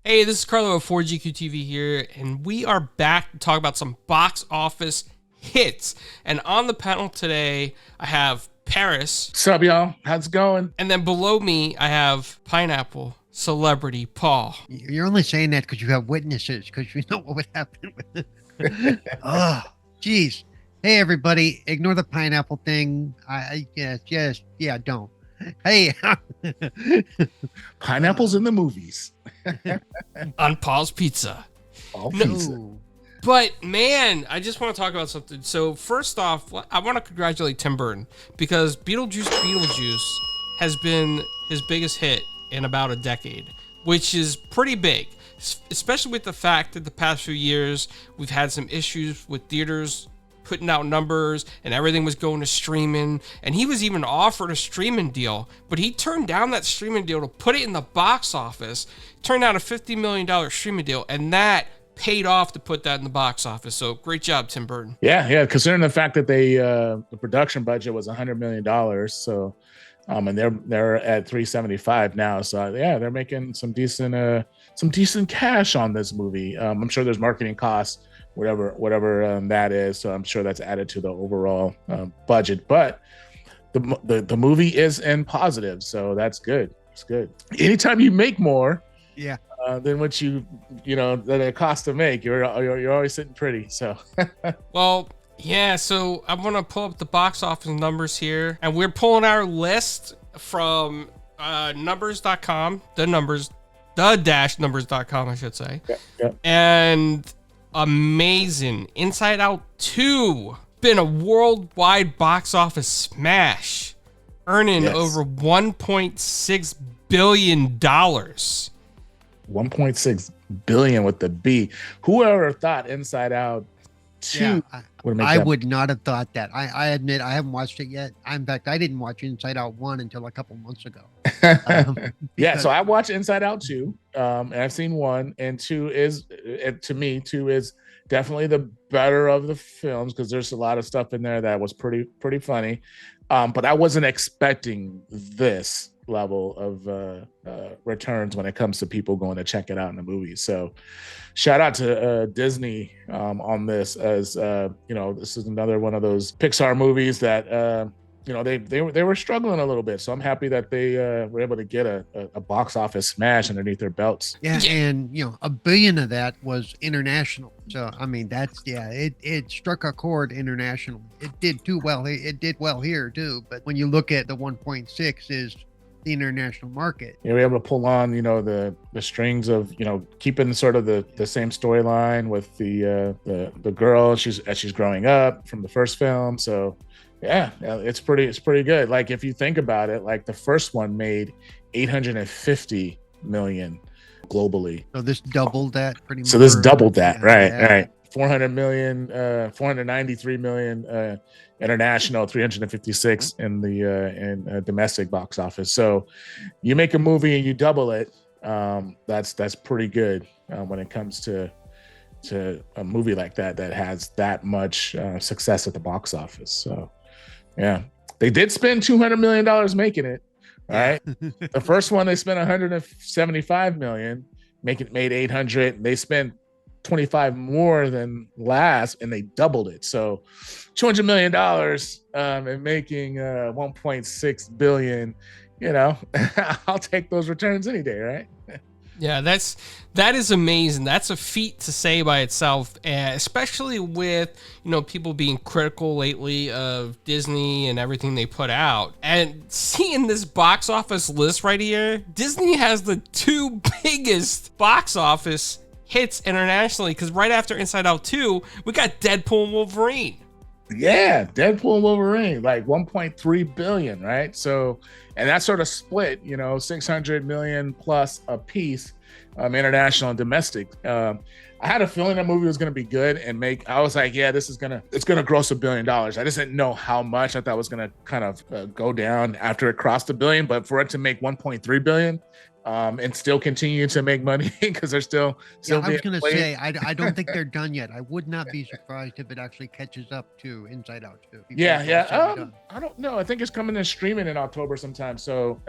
Hey, this is Carlo of 4GQ TV here, and we are back to talk about some box office hits. And on the panel today, I have Paris. What's up, y'all? How's it going? And then below me, I have Pineapple Celebrity Paul. You're only saying that because you have witnesses, because you know what would happen with it. Oh, geez. Hey, everybody, ignore the pineapple thing. Yeah, don't. Hey. Pineapples in the movies. On Paul's Pizza. All pizza. No. But man, I just want to talk about something. So first off, I want to congratulate Tim Burton because Beetlejuice has been his biggest hit in about a decade, which is pretty big, especially with the fact that the past few years we've had some issues with theaters putting out numbers and everything was going to streaming, and he was even offered a streaming deal, but he turned down that streaming deal to put it in the box office. Turned out a $50 million streaming deal, and that paid off to put that in the box office. So great job, Tim Burton. Yeah. Considering the fact that the production budget was $100 million, so and they're at 375 now. So yeah, they're making some decent cash on this movie. I'm sure there's marketing costs, whatever that is. So I'm sure that's added to the overall budget. But the movie is in positive, so that's good. It's good. Anytime you make more, Yeah. than what that it costs to make, you're always sitting pretty. So Well, yeah, so I'm going to pull up the box office numbers here, and we're pulling our list from numbers.com, the-numbers.com, I should say. Yeah. And amazing. Inside Out 2 been a worldwide box office smash, earning over $1.6 billion. 1.6 billion with the B. Whoever thought Inside Out 2 would make I that? would not have thought that. I admit I haven't watched it yet. In fact, I didn't watch Inside Out 1 until a couple months ago. Yeah, so I watched Inside Out 2, and I've seen 1, and 2 is, to me, 2 is definitely the better of the films because there's a lot of stuff in there that was pretty funny. But I wasn't expecting this level of returns when it comes to people going to check it out in the movies. So shout out to Disney on this, as this is another one of those Pixar movies that they were struggling a little bit. So I'm happy that they were able to get a box office smash underneath their belts. Yeah, and $1 billion of that was international. So I mean, it struck a chord internationally. It did too well. It did well here too. But when you look at the 1.6 is the international market, you're able to pull on the strings of keeping sort of the same storyline with the girl as she's growing up from the first film. So yeah, it's pretty good. Like if you think about it, like the first one made 850 million globally. So this doubled that pretty much. So this doubled that, Yeah. right. 493 million international, 356 in the in domestic box office. So you make a movie and you double it, that's pretty good when it comes to a movie like that has that much success at the box office. So yeah, they did spend $200 million making it. Right. The first one they spent 175 million, made 800. They spent 25 more than last, and they doubled it. So $200 million and making 1.6 billion. I'll take those returns any day, right? Yeah, that is amazing. That's a feat to say by itself, especially with people being critical lately of Disney and everything they put out. And seeing this box office list right here, Disney has the 2 biggest box office hits internationally, because right after Inside Out 2, we got Deadpool and Wolverine. Yeah, Deadpool and Wolverine, like 1.3 billion, right? So, and that sort of split, 600 million plus a piece, international and domestic. I had a feeling that movie was going to be good and I was like, yeah, it's going to gross $1 billion. I just didn't know how much. I thought it was going to kind of go down after it crossed $1 billion, but for it to make 1.3 billion, and still continue to make money because they're still I was going to say, I don't think they're done yet. I would not be surprised if it actually catches up to Inside Out 2. Yeah. I don't know. I think it's coming to streaming in October sometime. So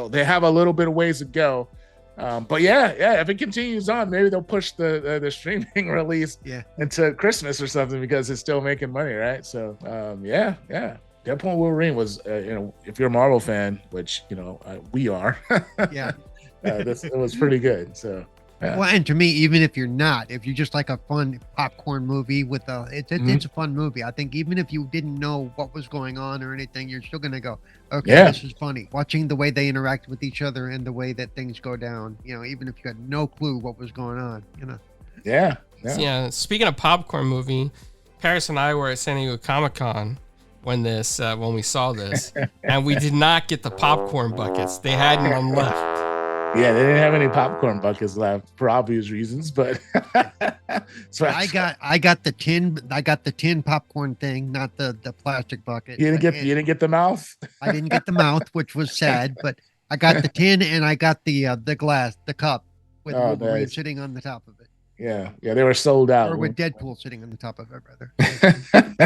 they have a little bit of ways to go. But yeah, if it continues on, maybe they'll push the streaming release into Christmas or something because it's still making money, right? So yeah. Deadpool and Wolverine was, if you're a Marvel fan, which we are, it was pretty good. So. Yeah. Well, and to me, even if you're not, if you just like a fun popcorn movie with it's a fun movie. I think even if you didn't know what was going on or anything, you're still going to go, okay, this is funny. Watching the way they interact with each other and the way that things go down, even if you had no clue what was going on, Yeah. Speaking of popcorn movie, Paris and I were at San Diego Comic-Con when we saw this, and we did not get the popcorn buckets. They had none left. Yeah, they didn't have any popcorn buckets left for obvious reasons, but so I got the tin popcorn thing, not the plastic bucket. You didn't get the mouth? I didn't get the mouth, which was sad, but I got the tin and I got the cup with Wolverine sitting on the top of it. Yeah, they were sold out. Or with Deadpool sitting on the top of it, rather.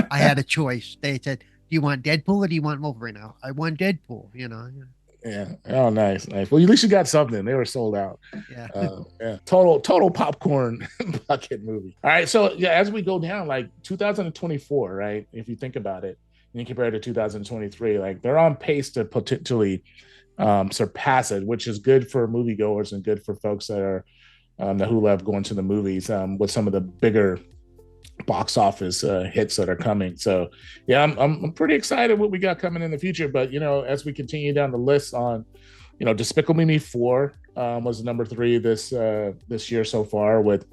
I had a choice. They said, "Do you want Deadpool or do you want Wolverine?" I want Deadpool, Yeah. Oh, nice. Well, at least you got something. They were sold out. Yeah. Total popcorn bucket movie. All right. So as we go down, like 2024, right? If you think about it, and you compare it to 2023, like they're on pace to potentially surpass it, which is good for moviegoers and good for folks that are who love going to the movies with some of the bigger box office hits that are coming. So yeah, I'm pretty excited what we got coming in the future. But as we continue down the list on, Despicable Me 4 was number 3 this year so far with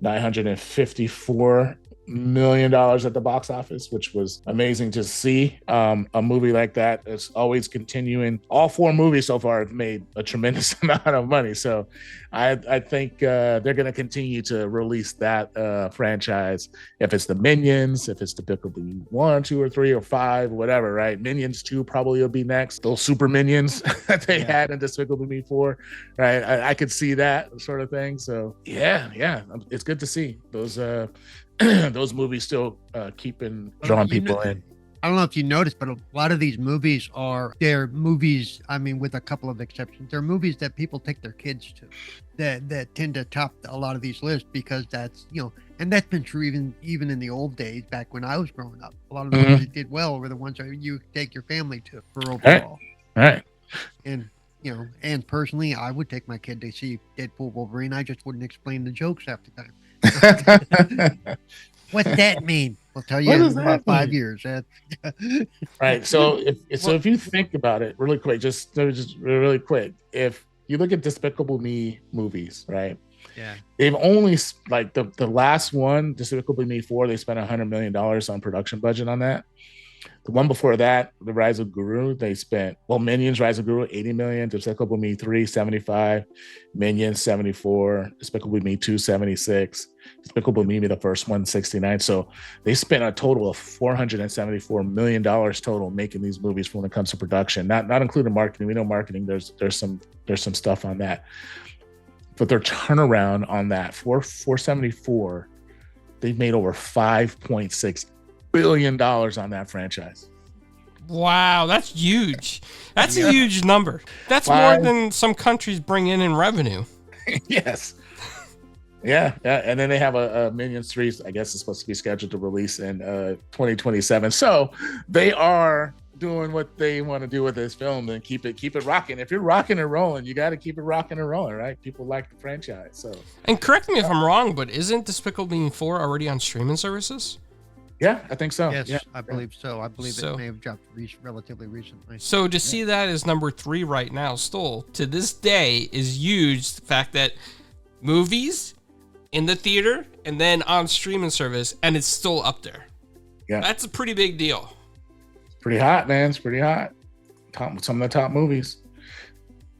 $954 million at the box office, which was amazing to see. A movie like that is always continuing. All 4 movies so far have made a tremendous amount of money. So I think they're going to continue to release that franchise. If it's the Minions, if it's Despicable Me 1, 2, or 3, or 5, whatever, right? Minions 2 probably will be next. Those super minions that they had in Despicable Me 4, right? I could see that sort of thing. So yeah, it's good to see those those movies still drawing people in. I don't know if you noticed, but a lot of these movies they're movies, I mean, with a couple of exceptions, they're movies that people take their kids to that tend to top a lot of these lists because that's, and that's been true even in the old days back when I was growing up. A lot of the movies that did well were the ones that you take your family to for overall. Right. And, and personally, I would take my kid to see Deadpool Wolverine. I just wouldn't explain the jokes half the time. What's that mean? I'll tell you in about 5 years. Right. So if you think about it really quick, just really quick, if you look at Despicable Me movies, right? Yeah. They've only like the last one, Despicable Me 4, they spent $100 million on production budget on that. The one before that, The Rise of Gru, they spent, Minions Rise of Gru, 80 million, Despicable Me 3, 75, Minions 74, Despicable Me 2, 76, Despicable Me, the first one, 69. So they spent a total of $474 million total making these movies when it comes to production, not including marketing. We know marketing, there's some stuff on that. But their turnaround on that, 474, they've made over $5.6 billion on that franchise. Wow, that's huge. That's a huge number. That's more than some countries bring in revenue. Yes. Yeah. And then they have a Minions 3, I guess it's supposed to be scheduled to release in 2027. So they are doing what they want to do with this film and keep it rocking. If you're rocking and rolling, you got to keep it rocking and rolling, right? People like the franchise. So. And correct me if I'm wrong, but isn't Despicable Me 4 already on streaming services? Yeah, I think so. Yes, yeah. I believe so. I believe it may have dropped relatively recently. So to see that as number 3 right now, still to this day, is huge. The fact that movies in the theater and then on streaming service, and it's still up there. Yeah, that's a pretty big deal. It's pretty hot, man. It's pretty hot. Some of the top movies.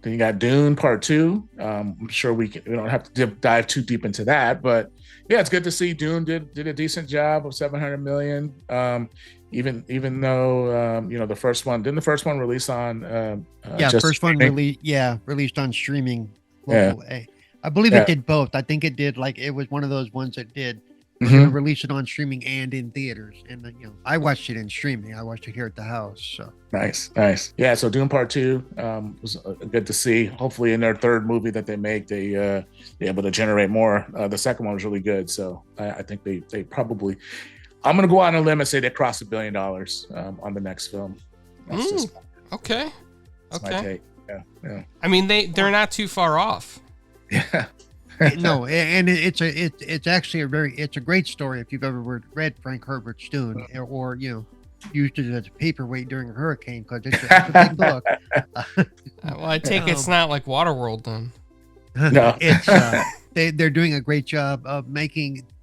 Then you got Dune Part 2. I'm sure we don't have to dive too deep into that, but yeah, it's good to see Dune did a decent job of $700 million. Even though the first one release on first one released on streaming. I believe it did both. I think it did, like, it was one of those ones that did We're going to release it on streaming and in theaters. And I watched it in streaming. I watched it here at the house. So nice. Yeah. So Dune Part 2 was good to see. Hopefully, in their third movie that they make, they're able to generate more. The second one was really good. So I think they probably. I'm going to go out on a limb and say they crossed $1 billion on the next film. That's just okay. that's my take. Yeah. I mean, they're not too far off. Yeah. No, and it's actually a great story if you've ever read Frank Herbert's Dune or used it as a paperweight during a hurricane, because it's a big book. Well, I take it's not like Waterworld then. No. It's they're doing a great job of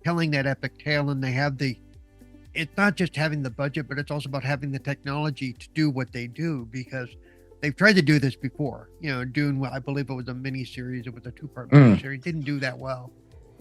telling that epic tale, and they have it's not just having the budget, but it's also about having the technology to do what they do, because they've tried to do this before. Dune, I believe it was a mini-series. It was a 2-part mini-series. Didn't do that well.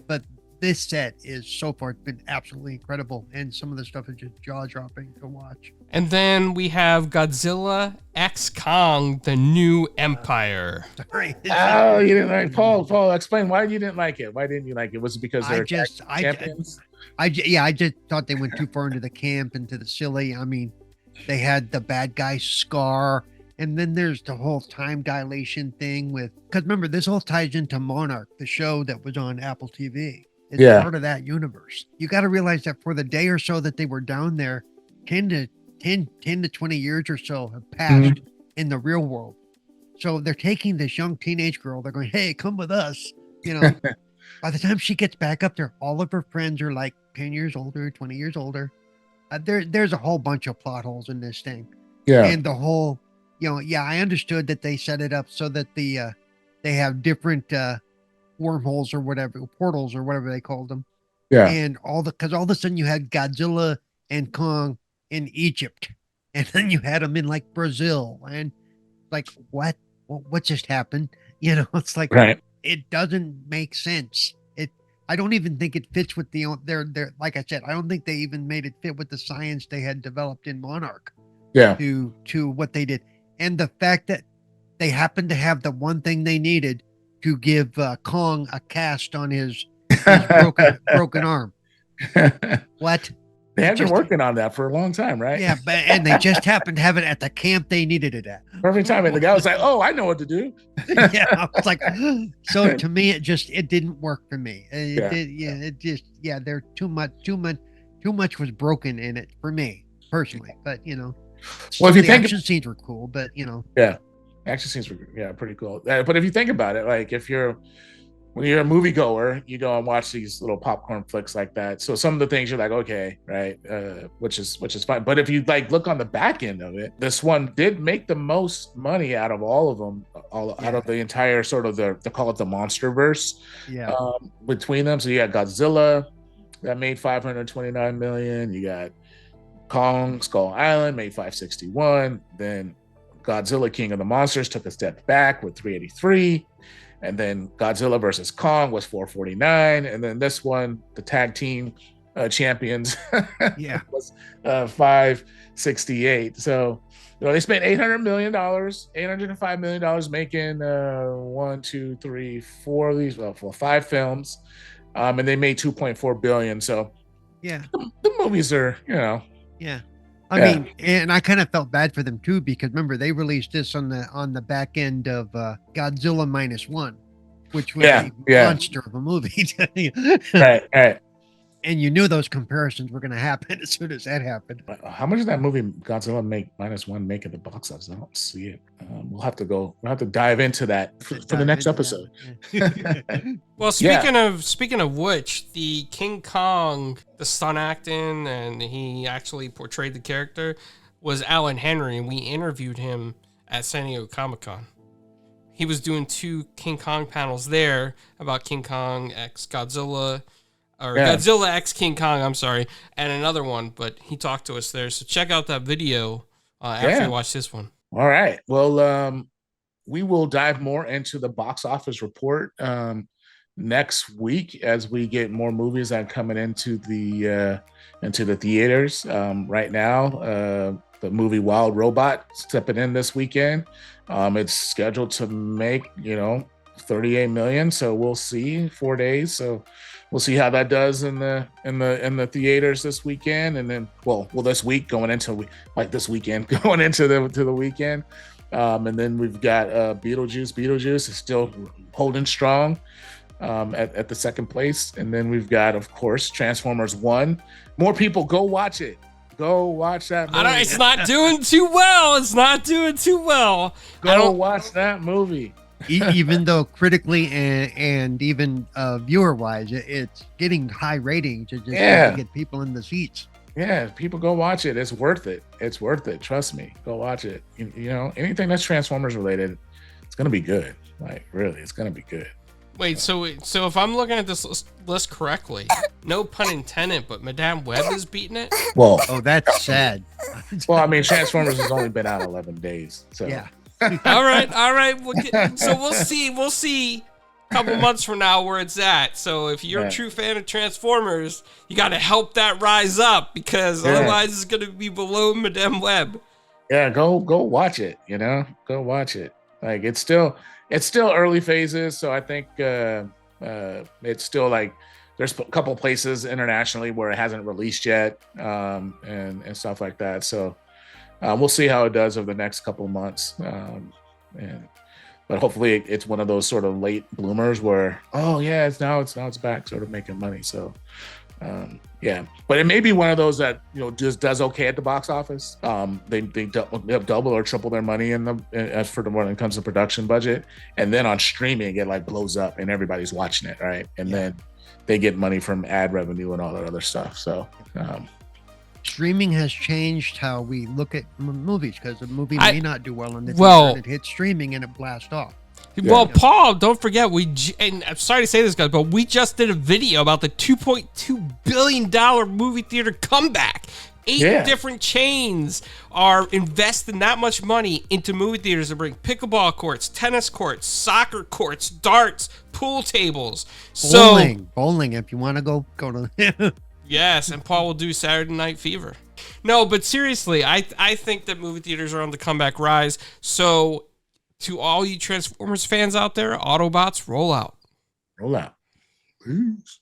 But this set is, so far, it's been absolutely incredible. And some of the stuff is just jaw-dropping to watch. And then we have Godzilla X Kong, The New Empire. Sorry. Oh, you didn't like Paul, explain why you didn't like it. Why didn't you like it? Was it because they're champions? I just thought they went too far into the camp, into the silly. I mean, they had the bad guy Scar. And then there's the whole time dilation thing because remember, this all ties into Monarch, the show that was on Apple TV. It's part of that universe. You got to realize that for the day or so that they were down there, 10 to 20 years or so have passed in the real world. So they're taking this young teenage girl. They're going, hey, come with us. By the time she gets back up there, all of her friends are like 10 years older, 20 years older. There's a whole bunch of plot holes in this thing. Yeah. And the whole... I understood that they set it up so that they have different wormholes or whatever, portals or whatever they called them. Yeah. And because all of a sudden you had Godzilla and Kong in Egypt, and then you had them in like Brazil, and like what just happened? It's like It doesn't make sense. I don't even think it fits with their like I said, I don't think they even made it fit with the science they had developed in Monarch. Yeah. To what they did. And the fact that they happened to have the one thing they needed to give Kong a cast on his broken arm. What? They have been working on that for a long time, right? Yeah, and they just happened to have it at the camp they needed it at. Perfect time. And the guy was like, "Oh, I know what to do." Yeah, I was like, so to me, it didn't work for me. There too much was broken in it for me personally. But well, if you think action scenes were cool, but action scenes were pretty cool. But if you think about it, like when you're a moviegoer, you go and watch these little popcorn flicks like that. So some of the things you're like, okay, right, which is fine. But if you like look on the back end of it, this one did make the most money out of all of them, out of the entire sort of they call it the MonsterVerse. Yeah. Between them, so you got Godzilla that made $529 million. You got Kong Skull Island made $561. Then Godzilla King of the Monsters took a step back with $383. And then Godzilla versus Kong was $449. And then this one, the tag team champions, was $568. So they spent $800 million, $805 million making 1, 2, 3, 4 of these, for 5 films. And they made $2.4 billion. So the movies are, Yeah. I mean, and I kind of felt bad for them too, because remember they released this on the back end of Godzilla -1, which was a monster of a movie. Right. And you knew those comparisons were going to happen as soon as that happened. How much did that movie Godzilla -1 make at the box office? I don't see it. We'll have to dive into that for the next episode. Well, speaking of which, the King Kong, the stunt acting, and he actually portrayed the character, was Alan Henry, and we interviewed him at San Diego Comic-Con. He was doing 2 King Kong panels there about King Kong X Godzilla. Godzilla X King Kong, I'm sorry, and another one, but he talked to us there. So check out that video after you watch this one. All right. Well, we will dive more into the box office report next week as we get more movies that are coming into the theaters. Right now, the movie Wild Robot stepping in this weekend. It's scheduled to make, 38 million. So we'll see. 4 days. So we'll see how that does in the theaters this weekend, and then this week going into this weekend going into the weekend. And then we've got Beetlejuice. Beetlejuice is still holding strong at the second place. And then we've got, of course, Transformers 1. More people, go watch it. Go watch that movie. It's not doing too well. It's not doing too well. Go watch that movie. Even though critically and even viewer-wise, it's getting high ratings. It just to get people in the seats. Yeah, people go watch it. It's worth it. It's worth it. Trust me. Go watch it. You know, anything that's Transformers related, it's gonna be good. Like, really, it's gonna be good. Wait, so if I'm looking at this list correctly, no pun intended, but Madame Web is beating it? Well, oh, that's sad. Well, I mean, Transformers has only been out 11 days. So yeah. All right. So we'll see a couple months from now where it's at. So if you're a true fan of Transformers, you got to help that rise up, because otherwise it's going to be below Madame Web. Yeah, go watch it. You know, go watch it. Like, it's still early phases, so I think it's still like there's a couple places internationally where it hasn't released yet, and stuff like that. So we'll see how it does over the next couple months. But hopefully it's one of those sort of late bloomers where, it's back, sort of making money. So but it may be one of those that, you know, just does okay at the box office. They double or triple their money as for when it comes to production budget, and then on streaming it like blows up and everybody's watching it, right? And then they get money from ad revenue and all that other stuff. So streaming has changed how we look at movies, because a movie may not do well in the theater, and it hits streaming and it blasts off. Well, Paul, don't forget, and I'm sorry to say this, guys, but we just did a video about the $2.2 billion movie theater comeback. 8 different chains are investing that much money into movie theaters to bring pickleball courts, tennis courts, soccer courts, darts, pool tables. Bowling, if you want to go to... Yes, and Paul will do Saturday Night Fever. No, but seriously, I think that movie theaters are on the comeback rise. So, to all you Transformers fans out there, Autobots, roll out. Roll out. Peace.